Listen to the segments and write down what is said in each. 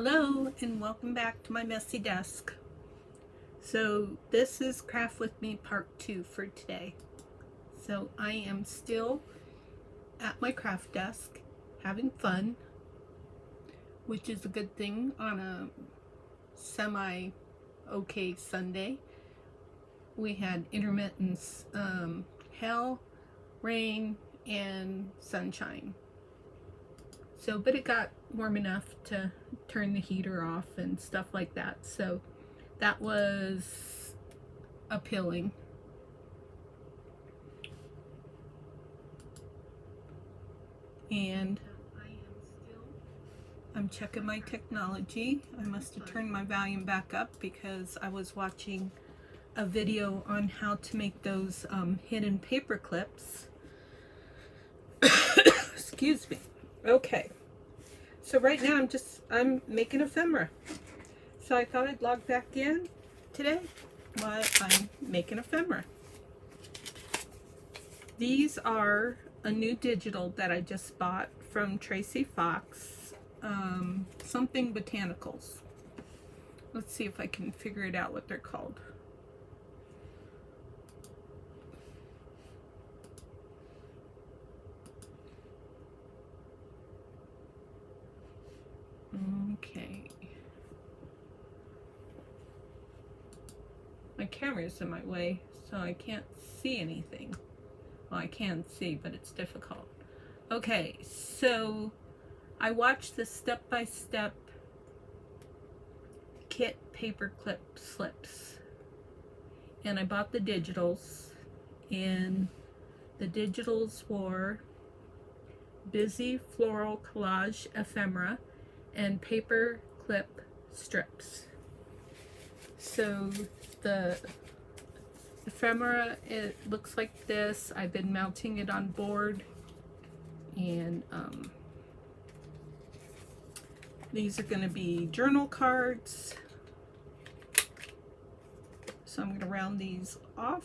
Hello and welcome back to my messy desk. So this is Craft With Me part 2 for today. So I am still at my craft desk having fun, which is a good thing on a semi-okay Sunday. We had intermittent hail, rain, and sunshine. So, but it got warm enough to turn the heater off and stuff like that. So that was appealing. And I'm checking my technology. I must have turned my volume back up because I was watching a video on how to make those hidden paper clips. Excuse me. Okay. So right now I'm making ephemera. So I thought I'd log back in today while I'm making ephemera. These are a new digital that I just bought from Tracy Fox, something botanicals. Let's see if I can figure it out what they're called. Okay. My camera's in my way, so I can't see anything. Well, I can see, but it's difficult. Okay, so I watched the step-by-step kit paperclip slips, and I bought the digitals, and the digitals were Busy Floral Collage Ephemera and paper clip strips. So the ephemera, it looks like this. I've been mounting it on board, and these are going to be journal cards. So I'm going to round these off.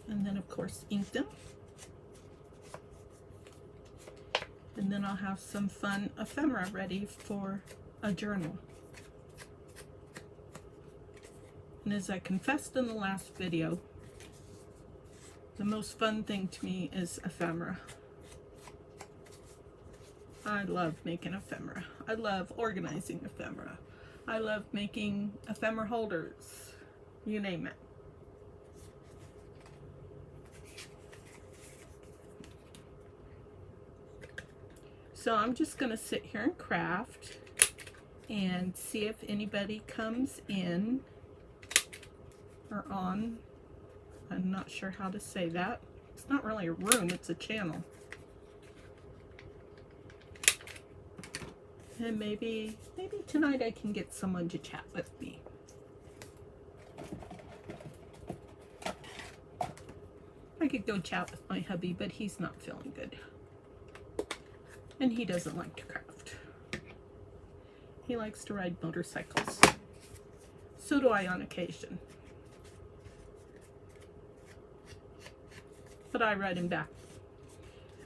And then of course ink them. And then I'll have some fun ephemera ready for a journal. And as I confessed in the last video, the most fun thing to me is ephemera. I love making ephemera. I love organizing ephemera. I love making ephemera holders. You name it. So I'm just going to sit here and craft and see if anybody comes in or on. I'm not sure how to say that. It's not really a room, it's a channel. And maybe tonight I can get someone to chat with me. I could go chat with my hubby, but he's not feeling good. And he doesn't like to craft. He likes to ride motorcycles. So do I on occasion. But I ride him back.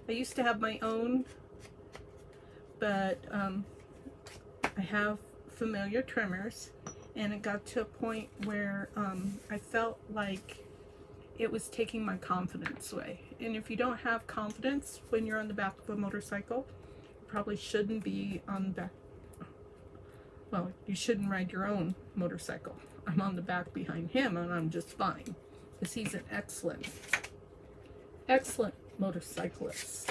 I used to have my own, but I have familiar trimmers, and it got to a point where I felt like it was taking my confidence away. And if you don't have confidence when you're on the back of a motorcycle, you probably shouldn't be on the back. Well, you shouldn't ride your own motorcycle. I'm on the back behind him, and I'm just fine, because he's an excellent motorcyclist.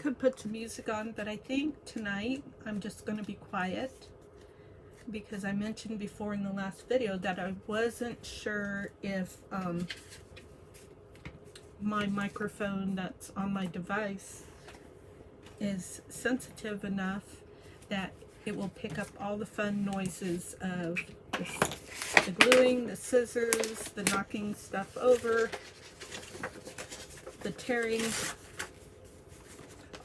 could put some music on, but I think tonight I'm just going to be quiet, because I mentioned before in the last video that I wasn't sure if my microphone that's on my device is sensitive enough that it will pick up all the fun noises of the gluing, the scissors, the knocking stuff over, the tearing,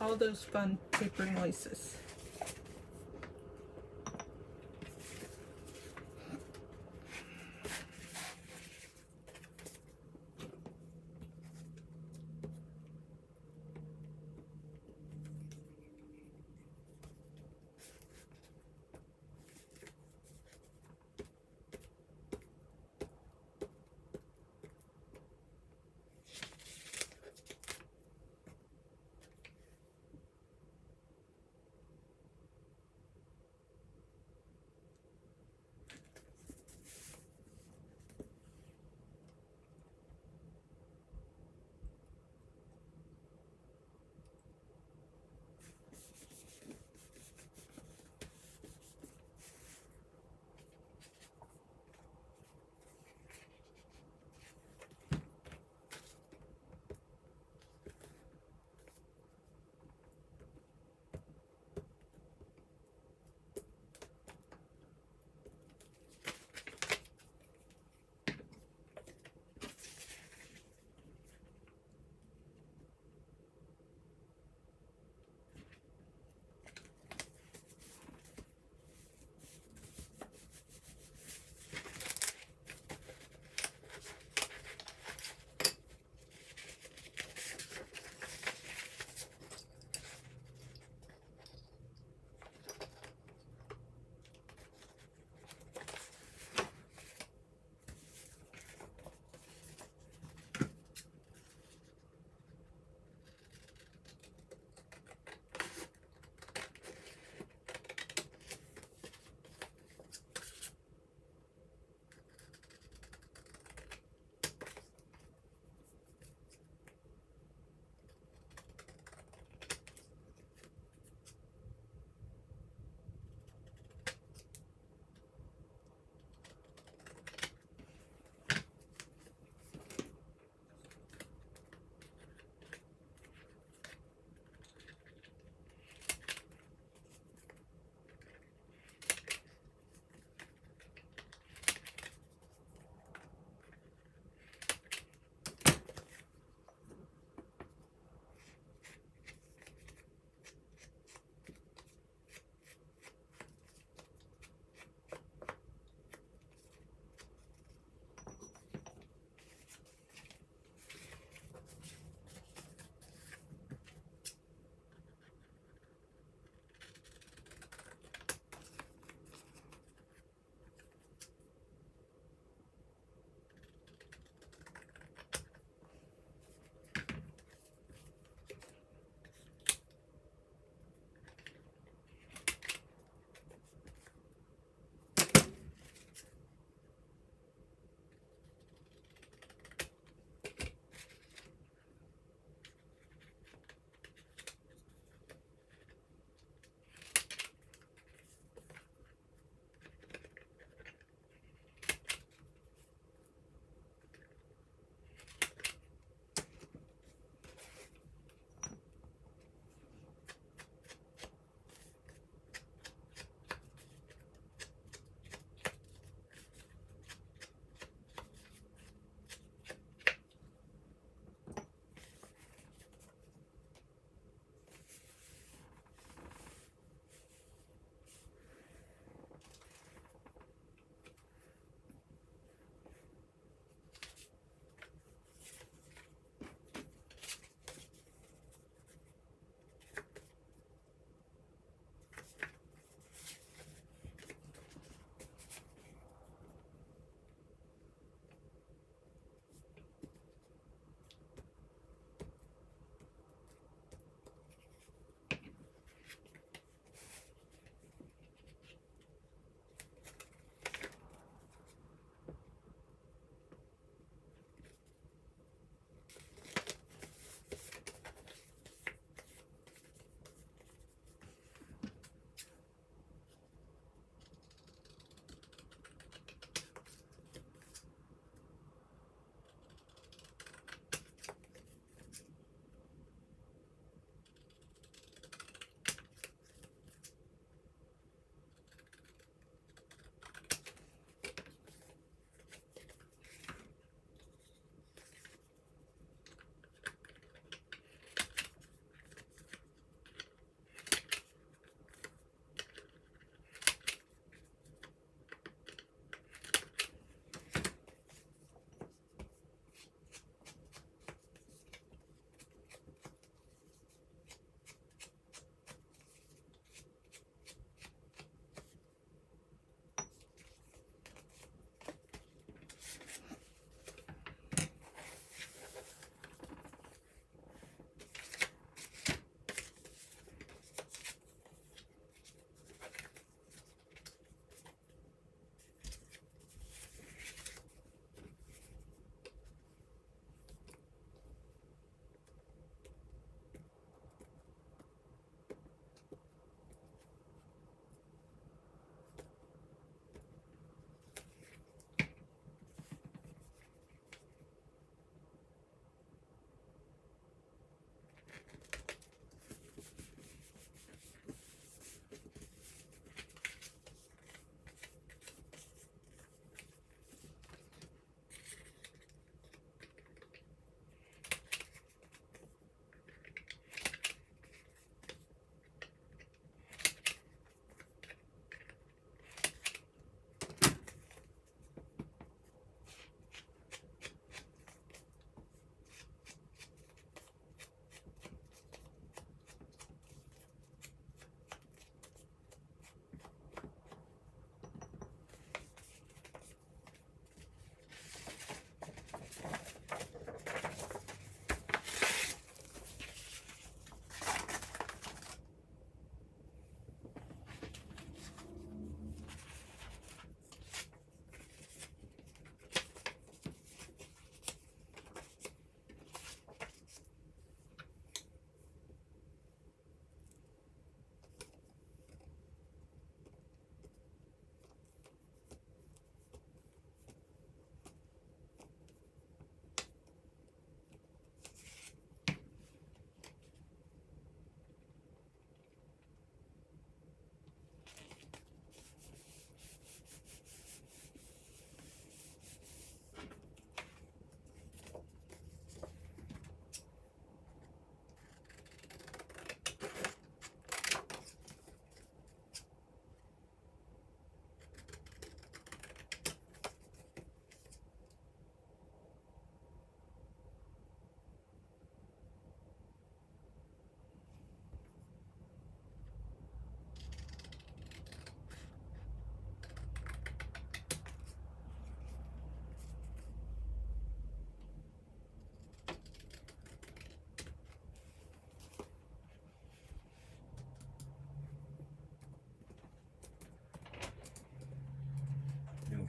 all those fun paper noises.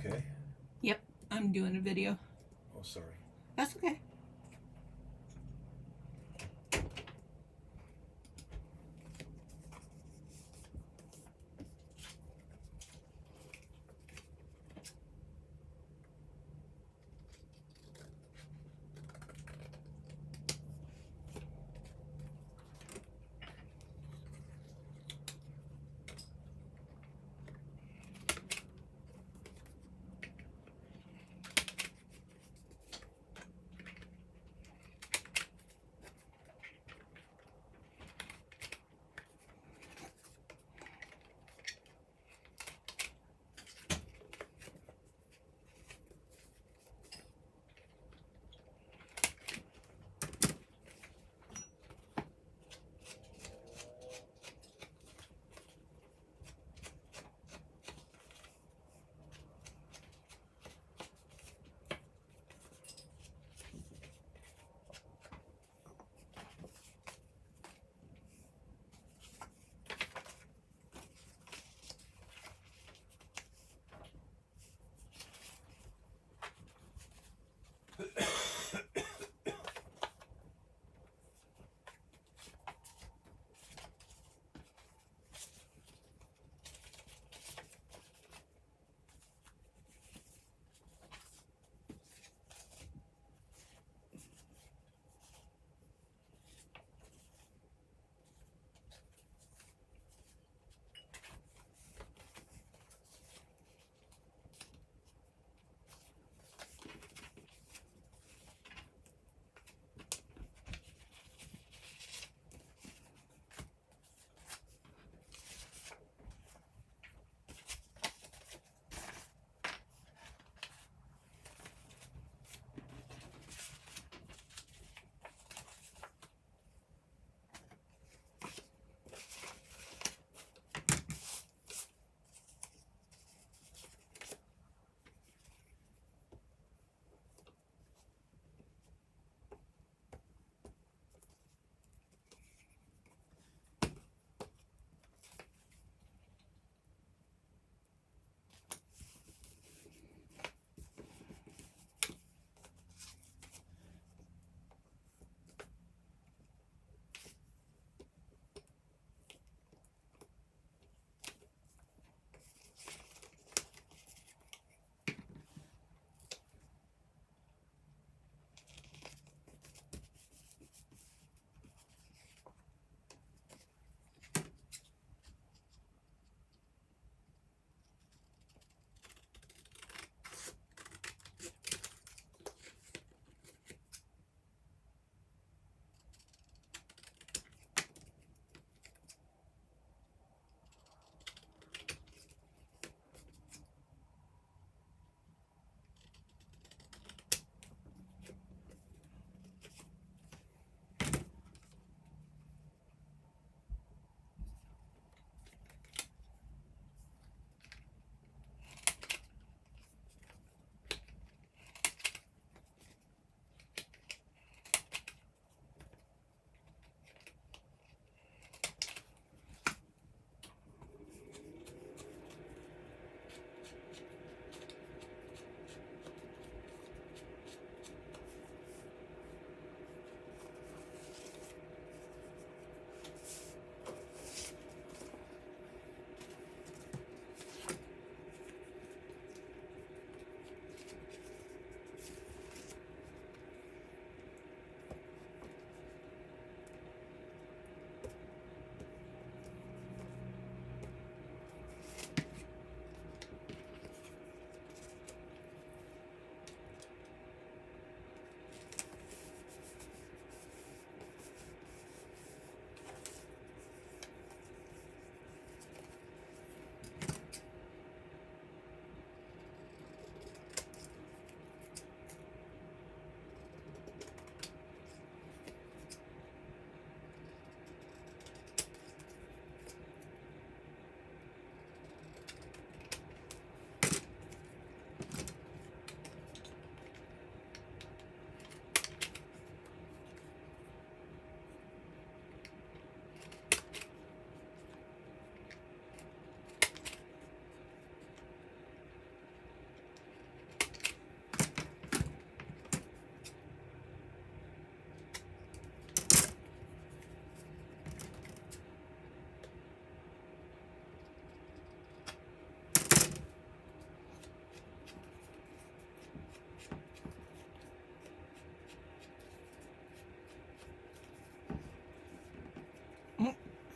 okay? Yep, I'm doing a video. Oh, sorry. That's okay.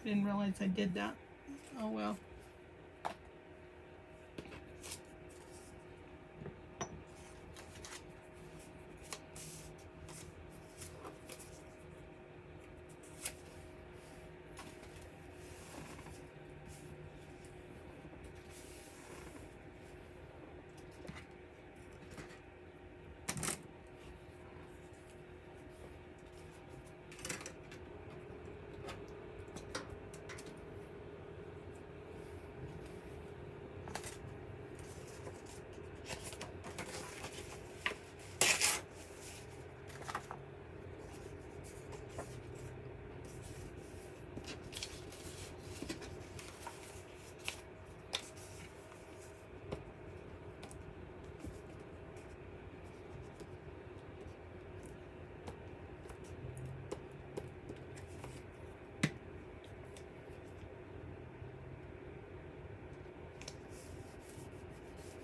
Didn't realize I did that. Oh well.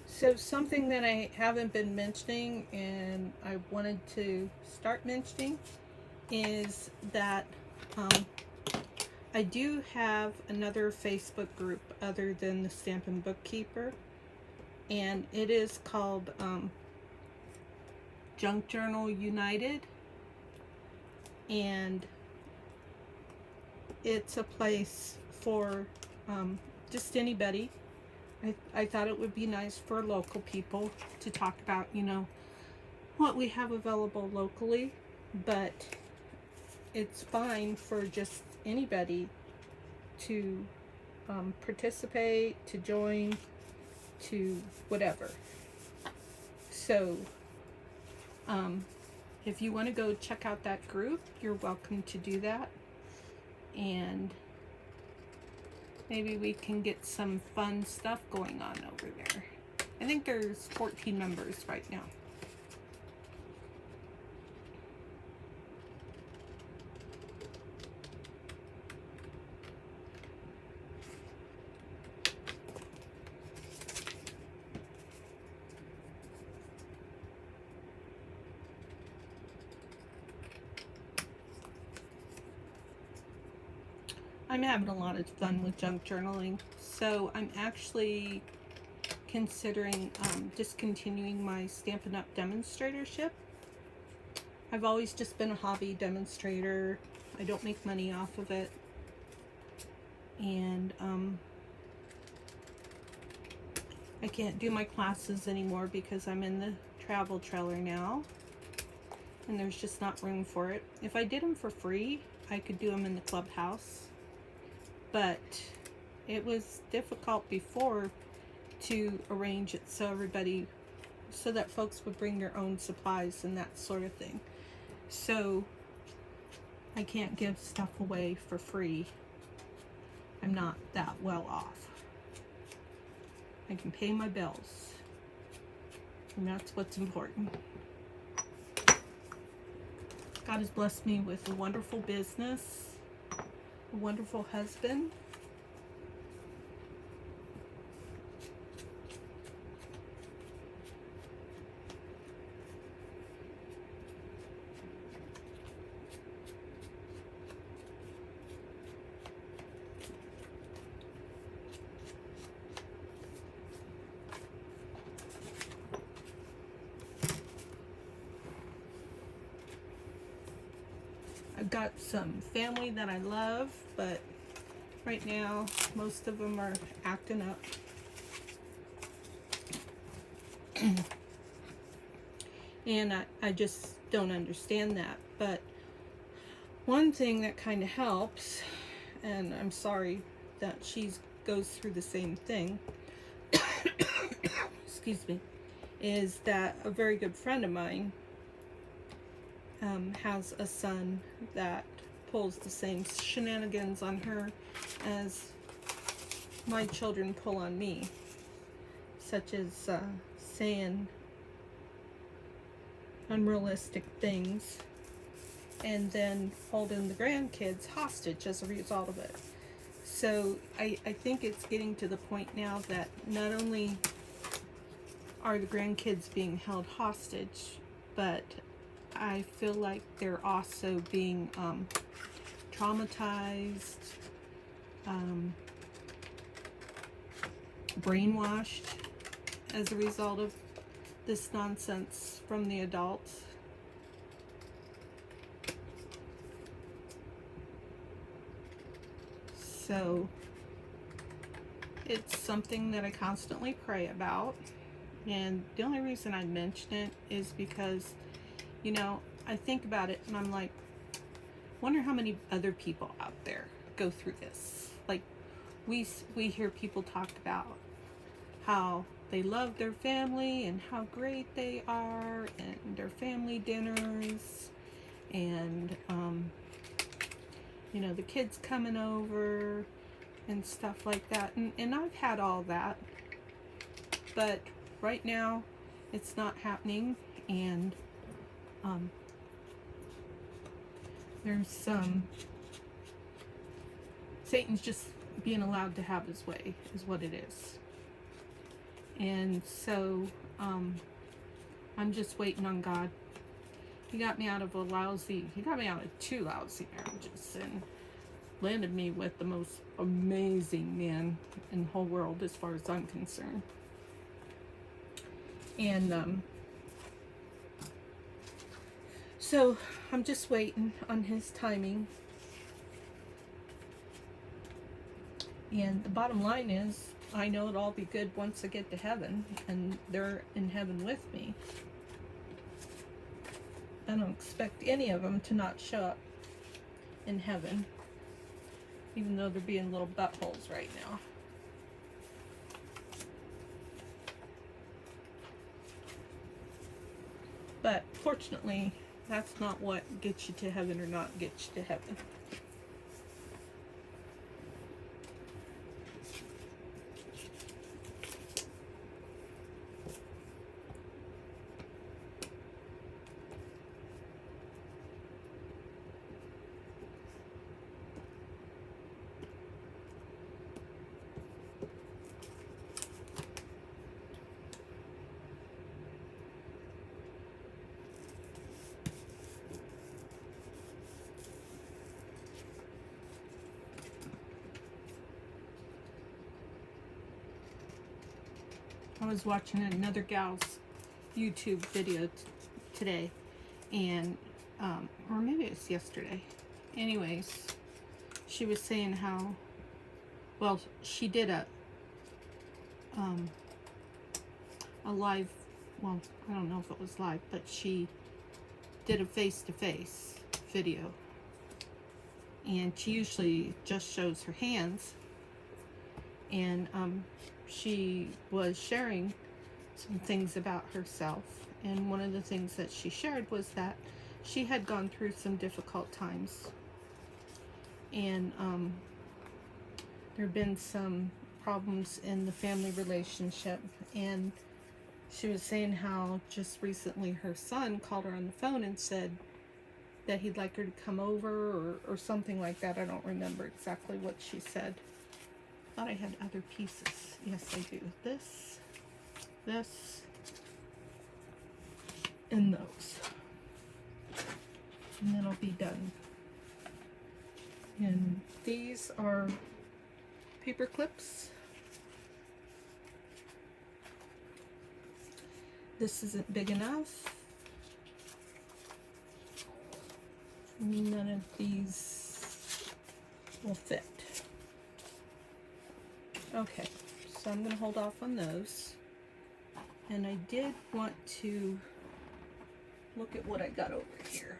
So something that I haven't been mentioning and I wanted to start mentioning is that I do have another Facebook group other than the Stampin' Bookkeeper, and it is called Junk Journal United, and it's a place for just anybody. I thought it would be nice for local people to talk about, you know, what we have available locally, but it's fine for just anybody to participate, to join, to whatever. So if you want to go check out that group, you're welcome to do that, and maybe we can get some fun stuff going on over there. I think there's 14 members right now. I'm having a lot of fun with junk journaling, so I'm actually considering discontinuing my Stampin' Up demonstratorship. I've always just been a hobby demonstrator. I don't make money off of it, and I can't do my classes anymore because I'm in the travel trailer now, and there's just not room for it. If I did them for free, I could do them in the clubhouse. But it was difficult before to arrange it so that folks would bring their own supplies and that sort of thing. So I can't give stuff away for free. I'm not that well off. I can pay my bills, and that's what's important. God has blessed me with a wonderful business, a wonderful husband, I've got some family that I love, but right now most of them are acting up. And I just don't understand that. But one thing that kind of helps, and I'm sorry that she goes through the same thing, excuse me, is that a very good friend of mine has a son that pulls the same shenanigans on her as my children pull on me, such as saying unrealistic things and then holding the grandkids hostage as a result of it. So I think it's getting to the point now that not only are the grandkids being held hostage, but I feel like they're also being traumatized brainwashed as a result of this nonsense from the adults. So it's something that I constantly pray about, and the only reason I mention it is because, you know, I think about it and I'm like, wonder how many other people out there go through this. Like, we hear people talk about how they love their family and how great they are, and their family dinners, and you know, the kids coming over and stuff like that, and I've had all that, but right now it's not happening, and there's Satan's just being allowed to have his way is what it is. And so I'm just waiting on God. He got me out of he got me out of 2 lousy marriages and landed me with the most amazing man in the whole world as far as I'm concerned. And so I'm just waiting on his timing. And the bottom line is, I know it'll all be good once I get to heaven and they're in heaven with me. I don't expect any of them to not show up in heaven, even though they're being little buttholes right now. But fortunately, that's not what gets you to heaven or not gets you to heaven. I was watching another gal's YouTube video today, and or maybe it was yesterday. Anyways, she was saying how, well, she did a live, well, I don't know if it was live, but she did a face-to-face video, and she usually just shows her hands, and she was sharing some things about herself, and one of the things that she shared was that she had gone through some difficult times, and there have been some problems in the family relationship, and she was saying how just recently her son called her on the phone and said that he'd like her to come over, or something like that. I don't remember exactly what she said. Thought I had other pieces. Yes, I do. This, and those. And then I'll be done. And these are paper clips. This isn't big enough. None of these will fit. Okay, so I'm going to hold off on those. And I did want to look at what I got over here.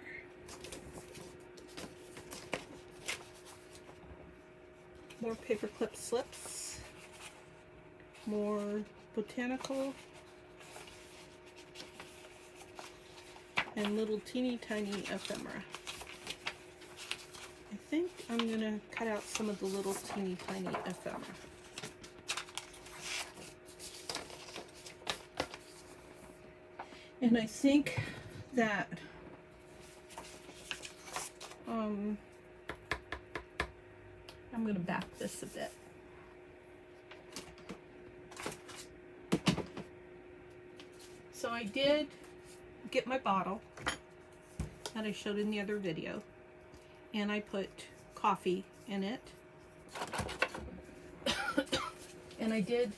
More paperclip slips. More botanical. And little teeny tiny ephemera. I think I'm going to cut out some of the little teeny tiny ephemera. And I think that I'm going to back this a bit. So I did get my bottle that I showed in the other video, and I put coffee in it. And I did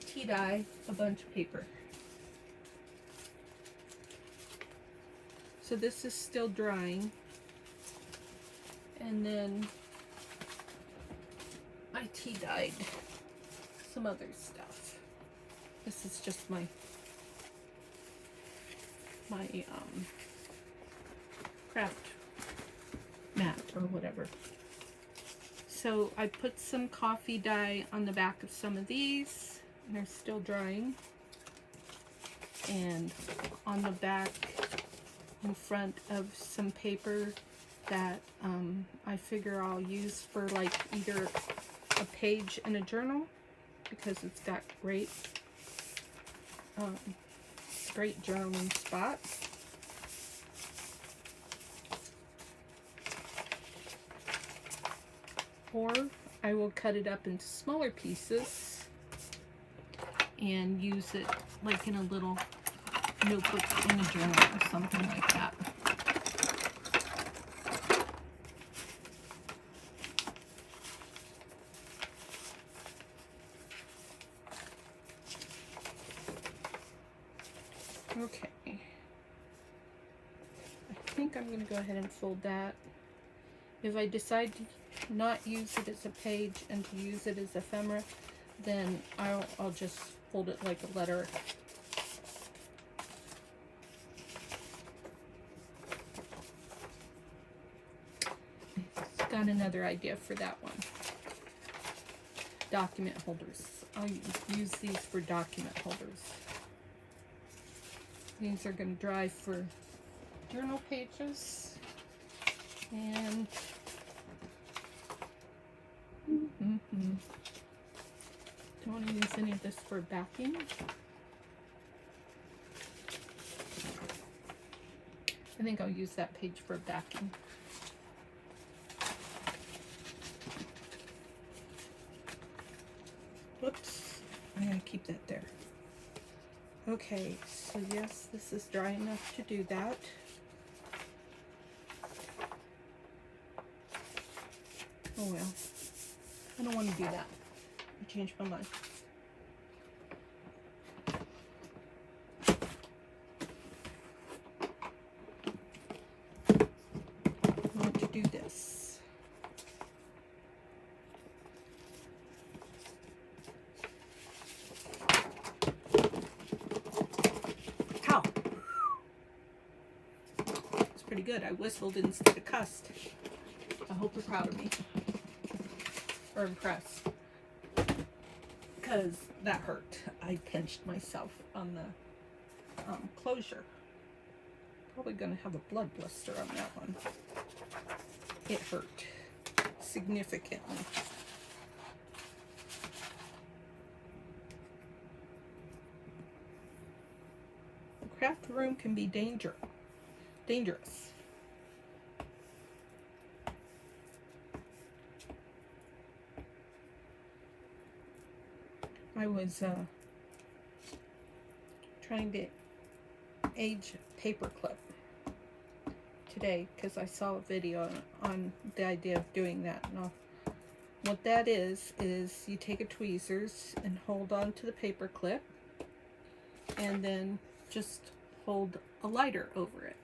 tea dye a bunch of paper. So this is still drying. And then I tea dyed some other stuff. This is just my craft mat or whatever. So I put some coffee dye on the back of some of these, and they're still drying. And on the back in front of some paper that I figure I'll use for like either a page in a journal, because it's got great journaling spots. Or I will cut it up into smaller pieces and use it like in a little notebook in a journal or something like that. Okay. I think I'm going to go ahead and fold that. If I decide to not use it as a page and to use it as ephemera, then I'll just fold it like a letter. Got another idea for that one. Document holders. I'll use these for document holders. These are going to dry for journal pages. And don't want to use any of this for backing. I think I'll use that page for backing. Whoops, I'm going to keep that there. Okay, so yes, this is dry enough to do that. Oh well, I don't want to do that. I changed my mind. I want to do this. Ow! It's pretty good. I whistled instead of cussed. I hope you're proud of me. Or impressed. Because that hurt. I pinched myself on the closure. Probably going to have a blood blister on that one. It hurt significantly. The craft room can be dangerous. I was trying to age paperclip today because I saw a video on the idea of doing that. Now, what that is you take a tweezers and hold on to the paperclip and then just hold a lighter over it.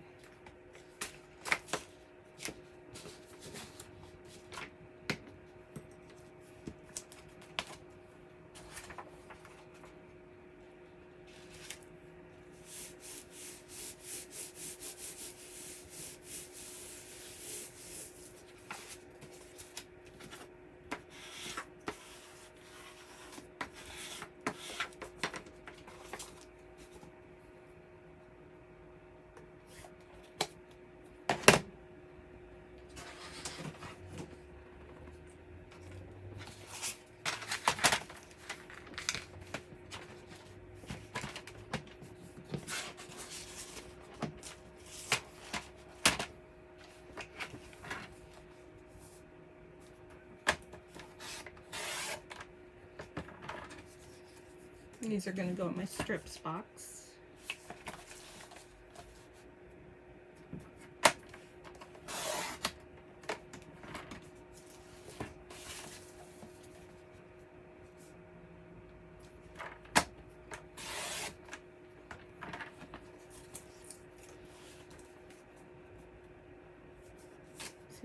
These are going to go in my strips box.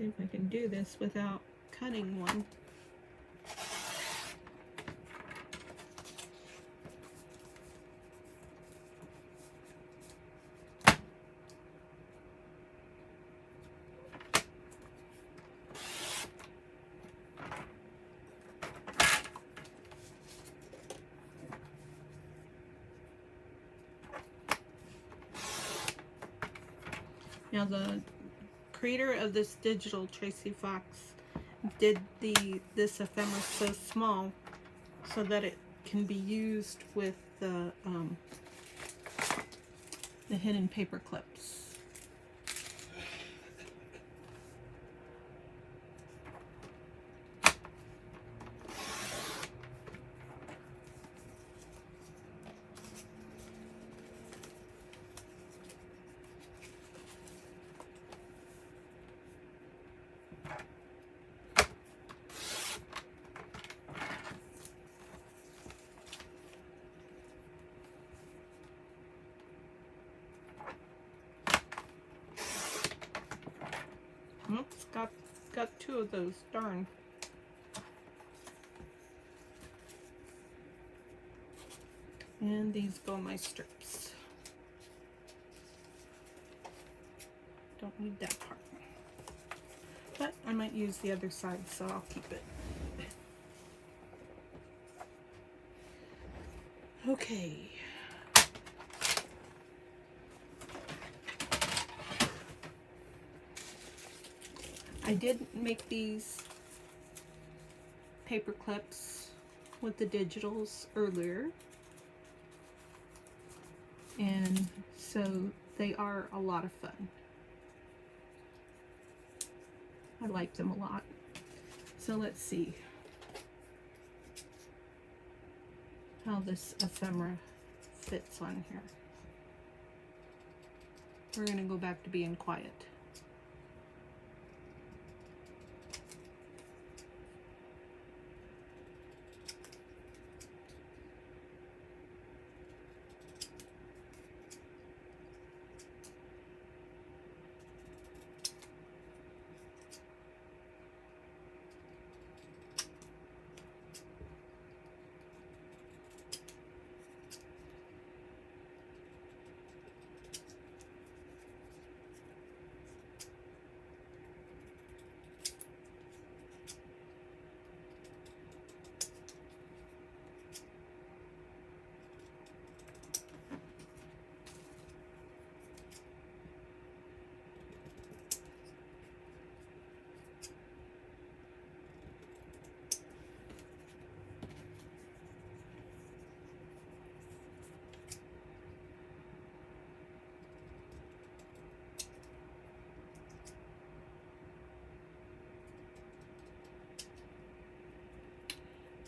See if I can do this without cutting one. Now the creator of this digital, Tracy Fox, did this ephemera so small so that it can be used with the hidden paper clips. Oops, got two of those, darn. And these go my strips. Don't need that part. But I might use the other side, so I'll keep it. Okay. I did make these paper clips with the digitals earlier, and so they are a lot of fun. I like them a lot. So let's see how this ephemera fits on here. We're going to go back to being quiet.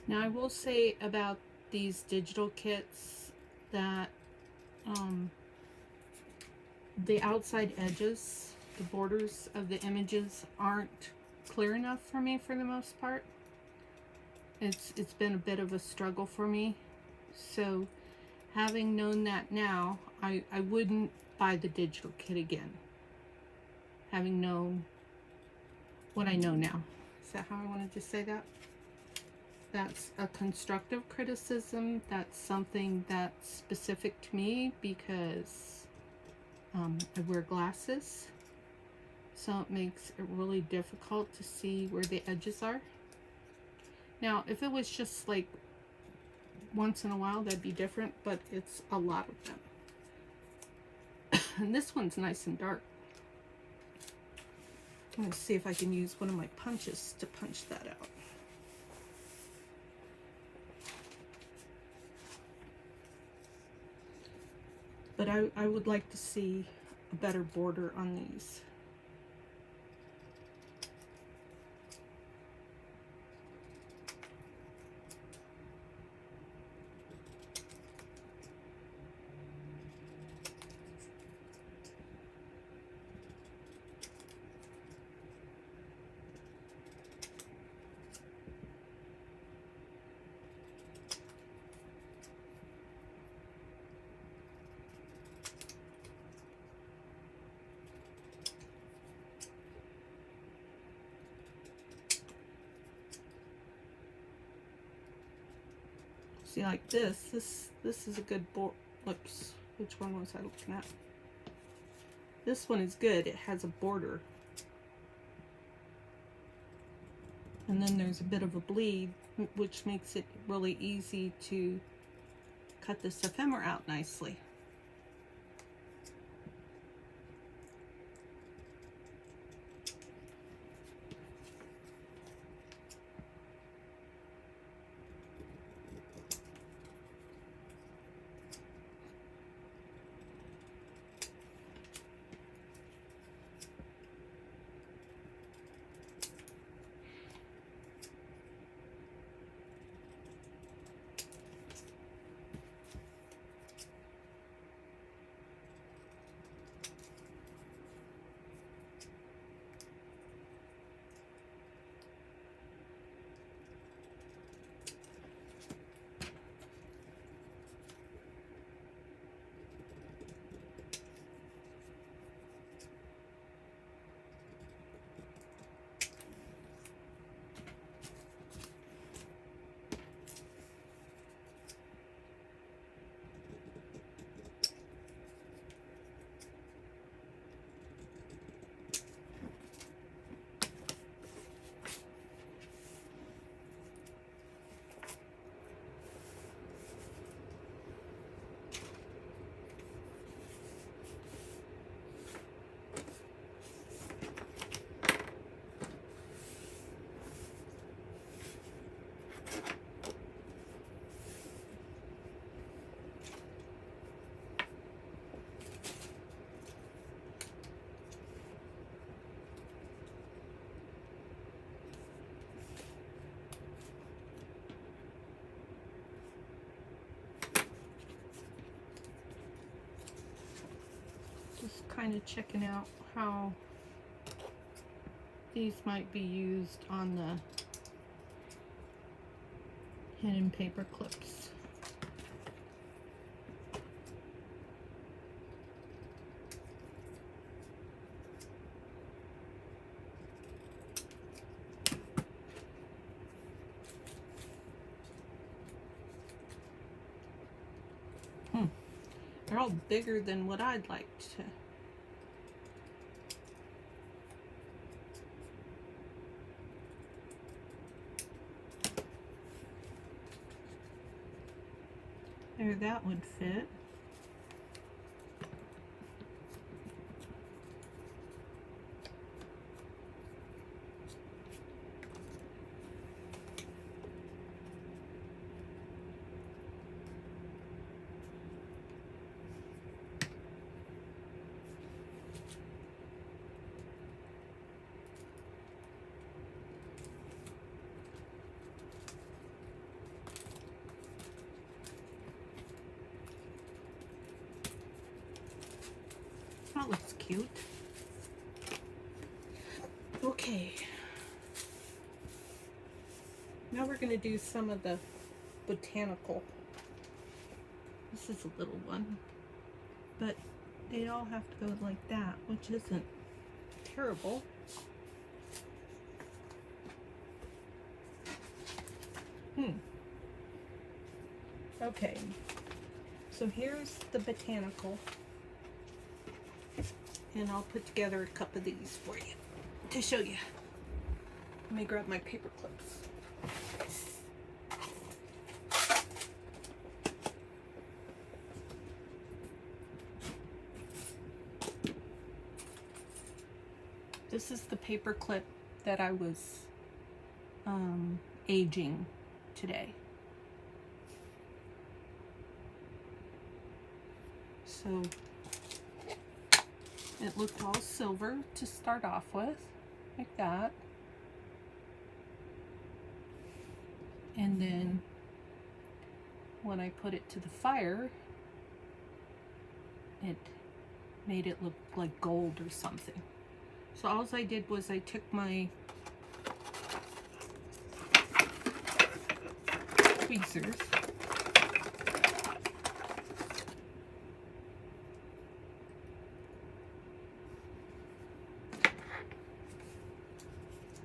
Now I will say about these digital kits that the outside edges, the borders of the images aren't clear enough for me for the most part. It's been a bit of a struggle for me. So having known that now, I wouldn't buy the digital kit again. Having known what I know now. Is that how I wanted to say that? That's a constructive criticism. That's something that's specific to me because I wear glasses. So it makes it really difficult to see where the edges are. Now, if it was just like once in a while, that'd be different, but it's a lot of them. And this one's nice and dark. I'm going to see if I can use one of my punches to punch that out. But I would like to see a better border on these. See, like this is a good board. Whoops, which one was I looking at? This one is good. It has a border. And then there's a bit of a bleed, which makes it really easy to cut this ephemera out nicely. Just kind of checking out how these might be used on the hidden paper clips. They're all bigger than what I'd like to. There, that would fit. That looks cute. Okay. Now we're going to do some of the botanical. This is a little one, but they all have to go like that, which isn't terrible. Okay, so here's the botanical. And I'll put together a cup of these for you to show you. Let me grab my paper clips. This is the paper clip that I was aging today. So it looked all silver to start off with, like that. And then when I put it to the fire, it made it look like gold or something. So all I did was I took my tweezers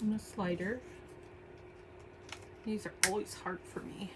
and a slider. These are always hard for me.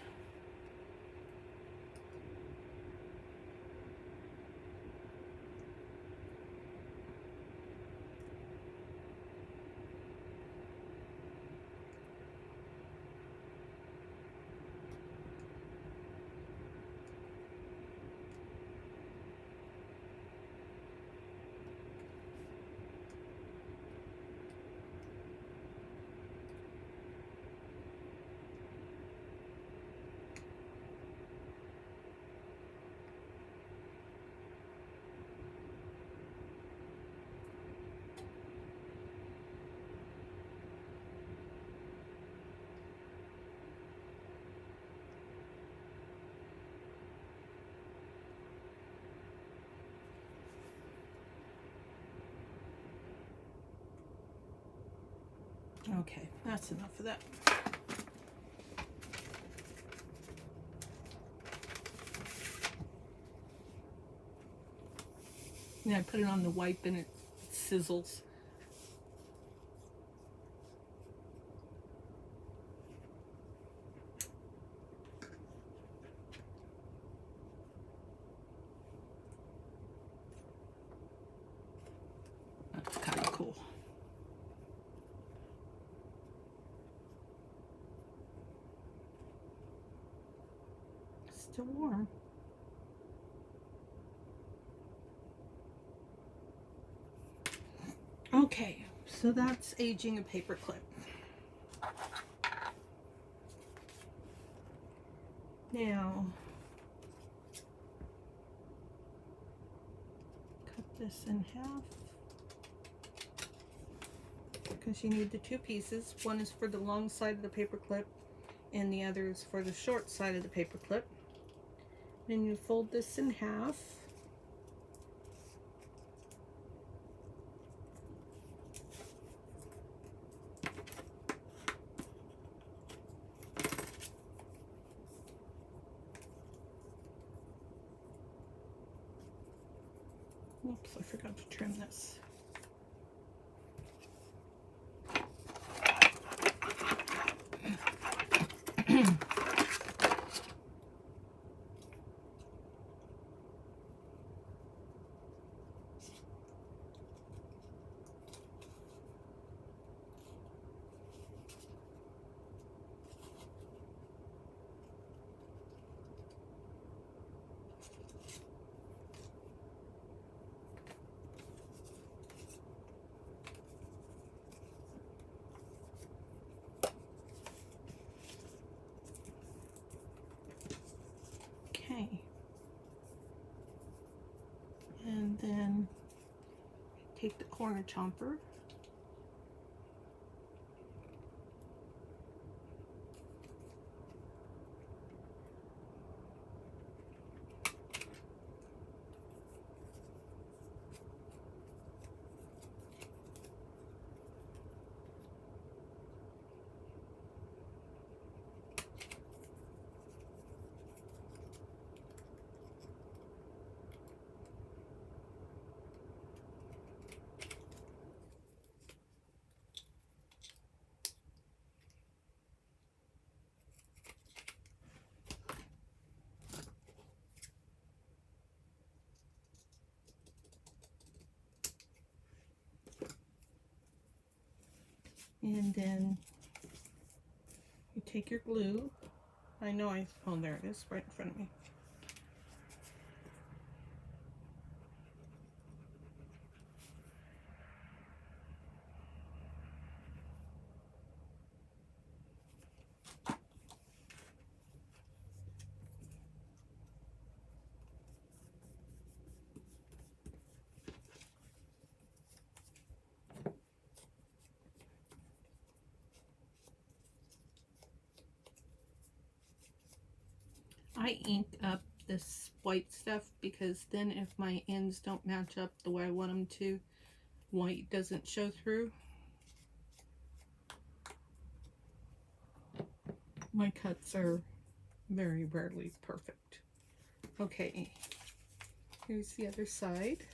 Okay, that's enough of that. And I put it on the wipe and it sizzles. That's kind of cool. Still warm. Okay, so that's aging a paper clip. Now, cut this in half because you need the two pieces. One is for the long side of the paper clip and the other is for the short side of the paper clip. Then you fold this in half. Oops, I forgot to trim this. Okay. And then take the corner chomper. And then you take your glue. Oh, there it is, right in front of me. I ink up this white stuff because then if my ends don't match up the way I want them to, white doesn't show through. My cuts are very rarely perfect. Okay, here's the other side.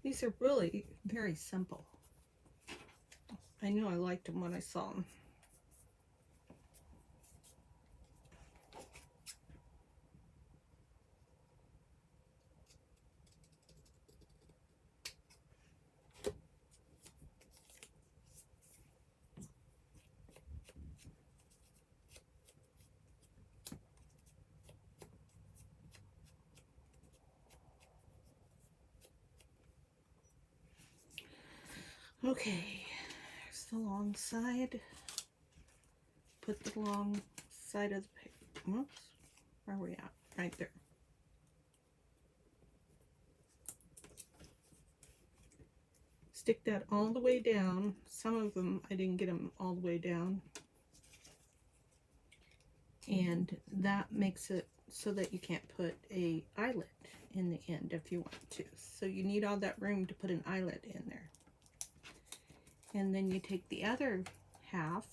These are really very simple. I knew I liked them when I saw them. Okay, here's the long side. Put the long side of the paper. Whoops, where are we at? Right there. Stick that all the way down. Some of them, I didn't get them all the way down. And that makes it so that you can't put a eyelet in the end if you want to. So you need all that room to put an eyelet in there. And then you take the other half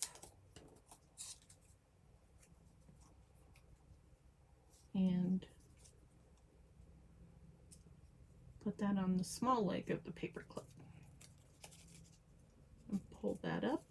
and put that on the small leg of the paper clip. And pull that up.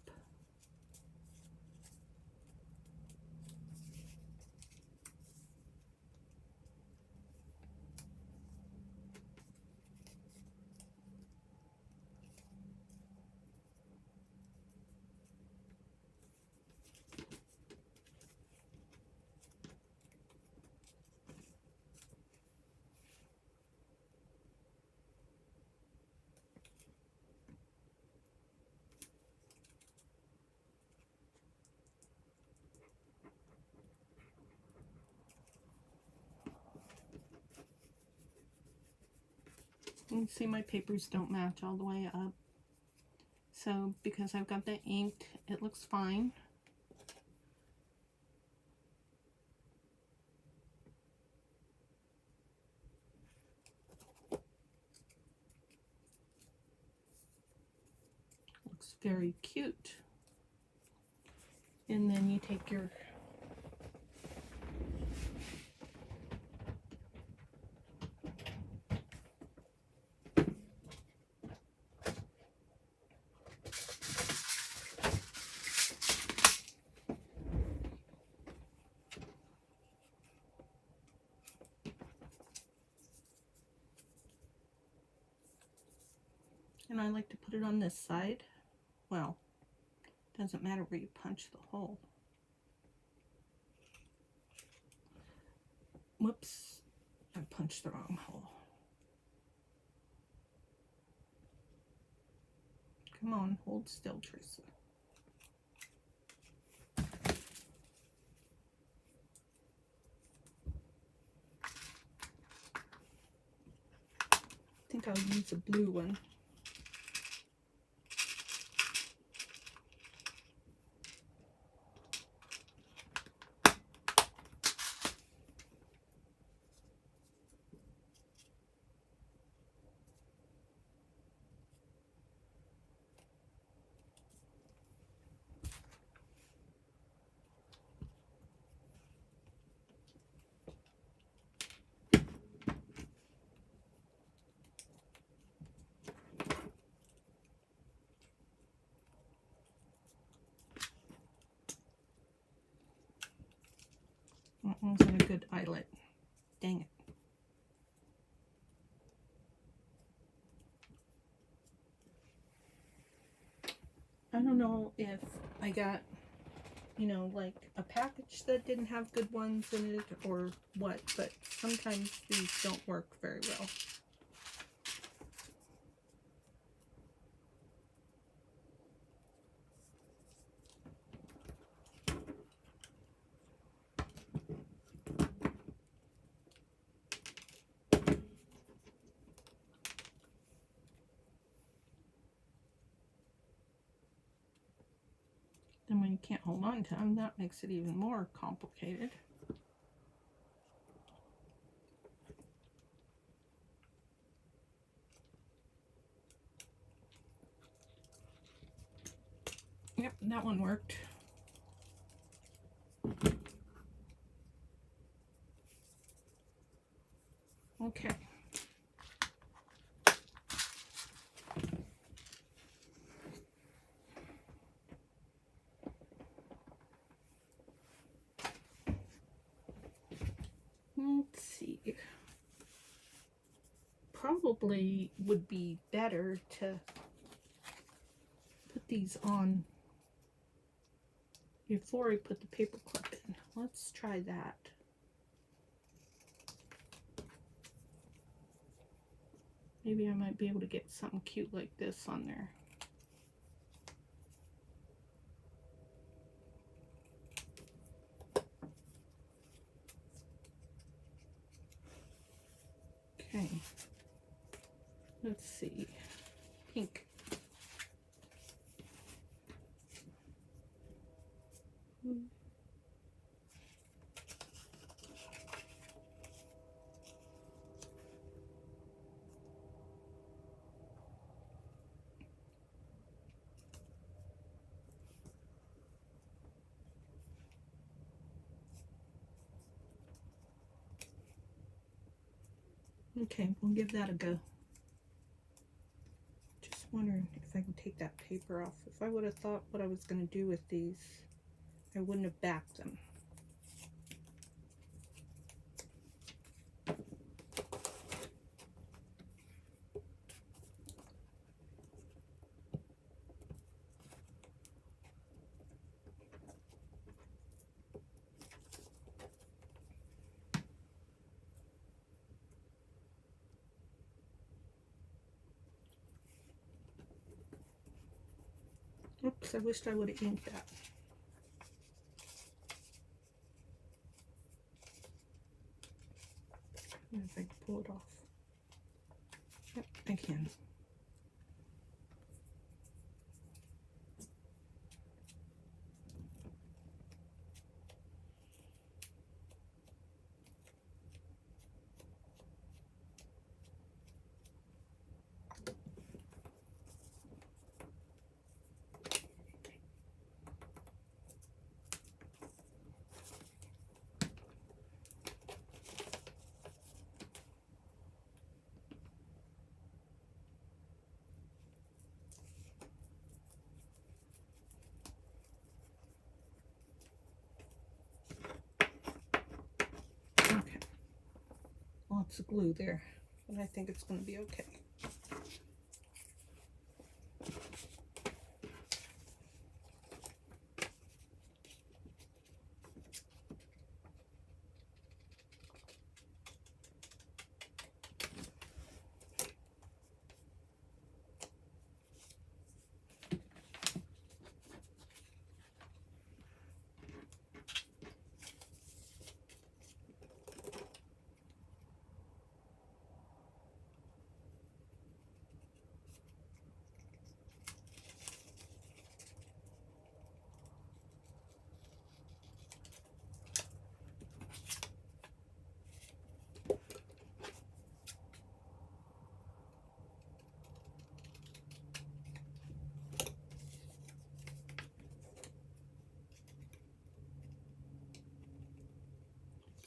You can see my papers don't match all the way up. So because I've got that inked, it looks fine. Looks very cute. And then you take your and I like to put it on this side. Well, doesn't matter where you punch the hole. Whoops, I punched the wrong hole. Come on, hold still, Teresa. I think I'll use a blue one. That wasn't a good eyelet. Dang it. I don't know if I got, you know, like a package that didn't have good ones in it or what, but sometimes these don't work very well. Then when you can't hold on to them, that makes it even more complicated. Yep, that one worked. Okay. probably would be better to put these on before I put the paper clip in. Let's try that. Maybe I might be able to get something cute like this on there. Okay. Let's see. Pink. Okay, we'll give that a go. Just wondering if I can take that paper off. If I would have thought what I was going to do with these, I wouldn't have backed them. Oops, I wished I would have inked that. If I can pull it off. Yep, I can. Okay. Lots of glue there, but I think it's going to be okay.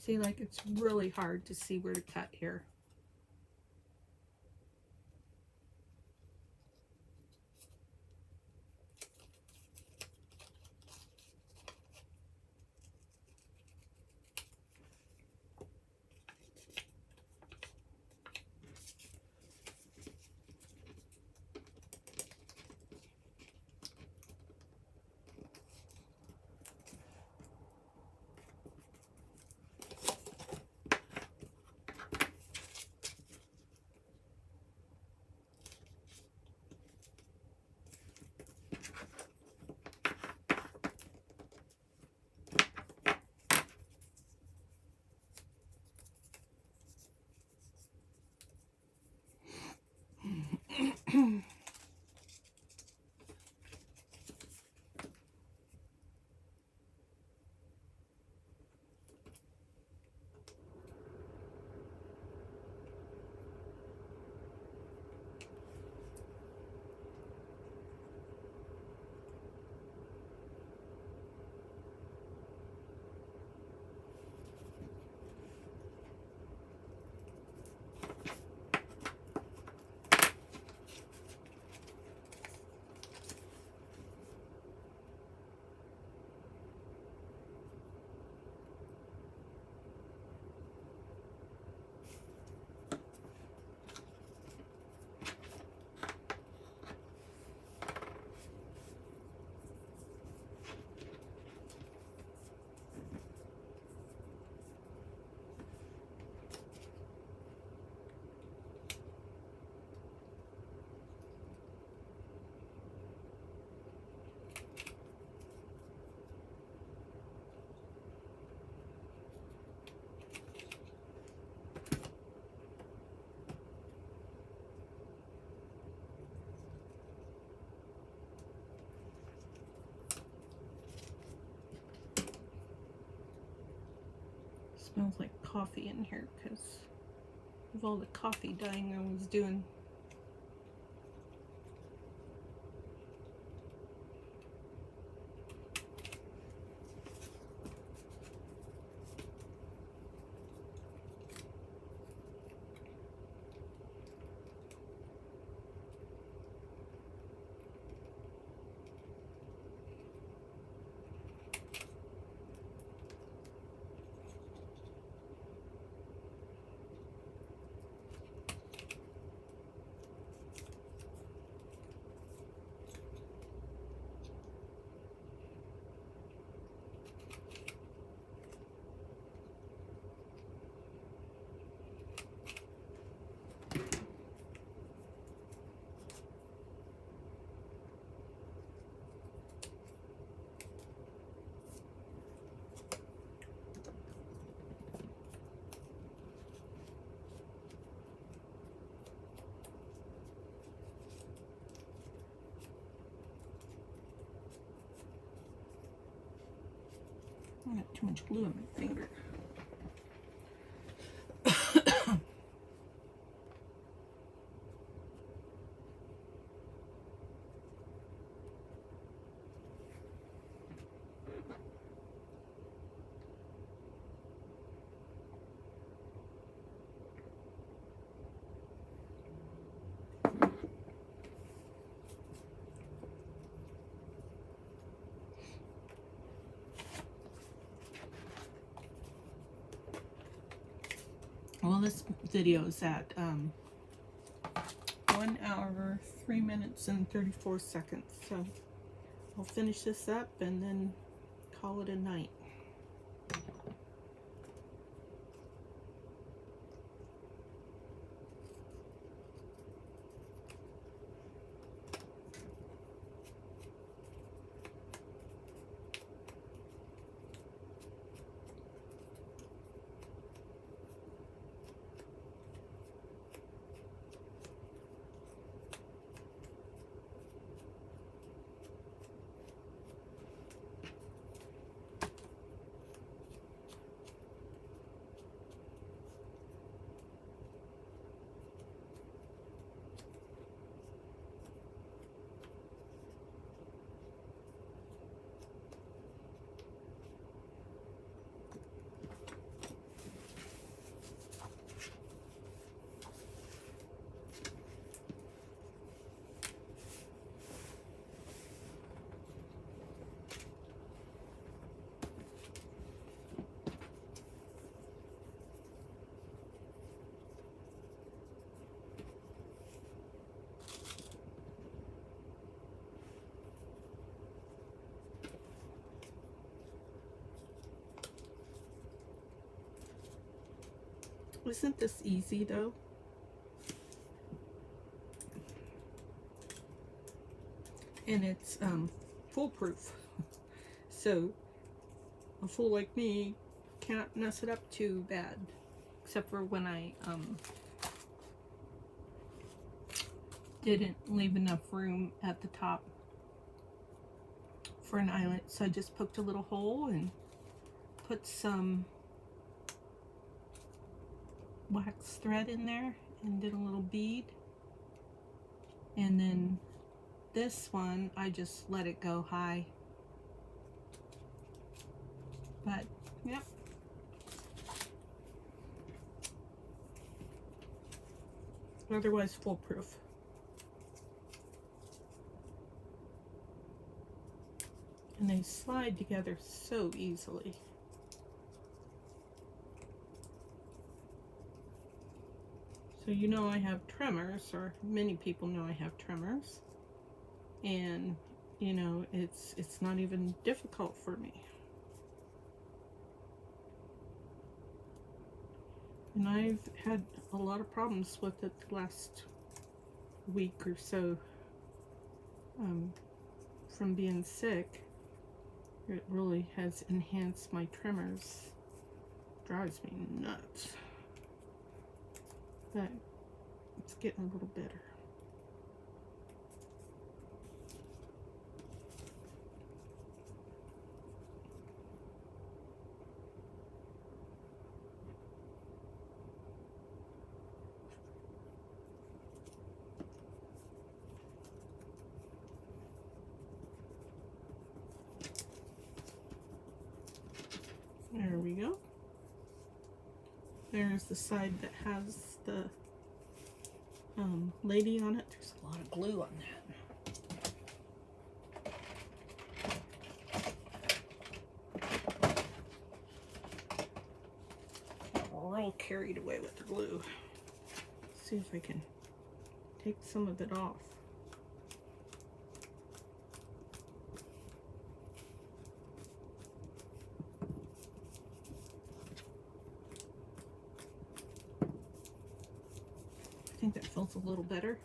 See, like, it's really hard to see where to cut here. Smells like coffee in here because of all the coffee dyeing I was doing. I got too much glue on my finger. Well, this video is at 1 hour, 3 minutes, and 34 seconds. So I'll finish this up and then call it a night. Isn't this easy though? And it's foolproof. So a fool like me can't mess it up too bad. Except for when I didn't leave enough room at the top for an eyelet. So I just poked a little hole and put some wax thread in there and did a little bead. And then this one I just let it go high. But yep, otherwise foolproof. And they slide together so easily. So you know I have tremors, or many people know I have tremors, and you know it's not even difficult for me. And I've had a lot of problems with it the last week or so from being sick. It really has enhanced my tremors. Drives me nuts. But it's getting a little better. There's the side that has the lady on it. There's a lot of glue on that. We're all carried away with the glue. Let's see if I can take some of it off. I think that feels a little better.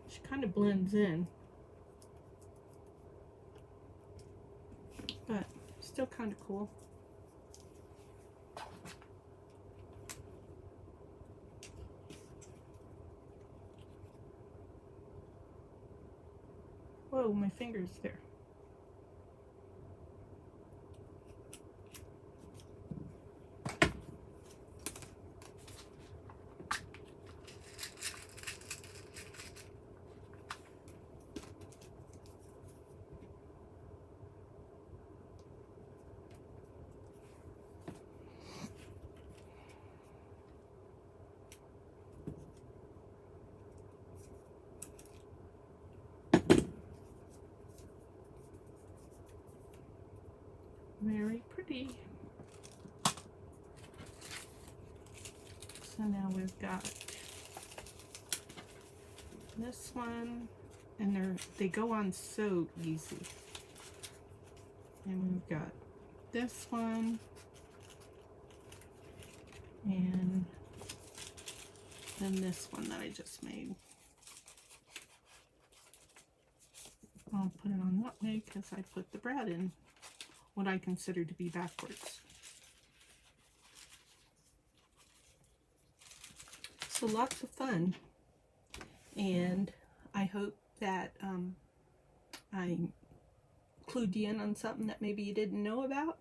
She kind of blends in, but still kind of cool. Whoa, my finger's there. Very pretty. So now we've got this one, and they go on so easy. And we've got this one, and then this one that I just made. I'll put it on that way because I put the brad in what I consider to be backwards. So lots of fun, and I hope that I clued you in on something that maybe you didn't know about.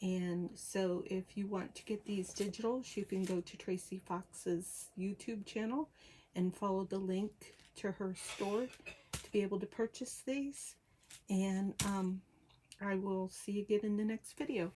And so if you want to get these digitals, you can go to Tracy Fox's YouTube channel and follow the link to her store to be able to purchase these. And I will see you again in the next video.